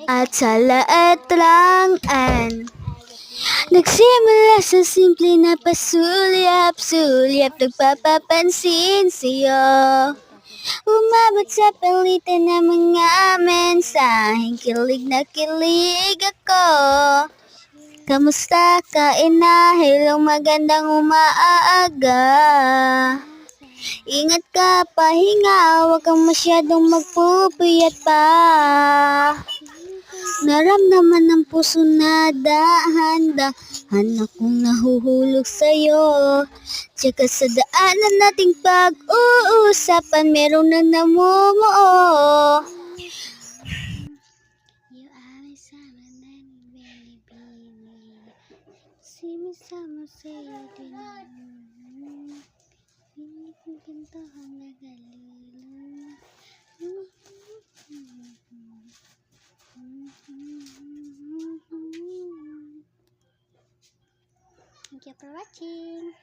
At sa laetrangan, nagsimula sa simple na pasulyap-sulyap, nagpapapansin sa'yo. Umabot sa palitan ng mga mensaheng kilig na kilig ako. Kamusta ka, ina? Hello, magandang umaaga. Ingat ka, pahinga, huwag kang masyadong magpupuyat pa. Naramdaman ng puso na dahan-dahan akong nahuhulog sa'yo. Tsaka sa daanan nating pag-uusapan, meron na namumuo. You are my summer night, baby. See me summer, say you didn't. Pinagkantahan na galilo. Thank you for watching.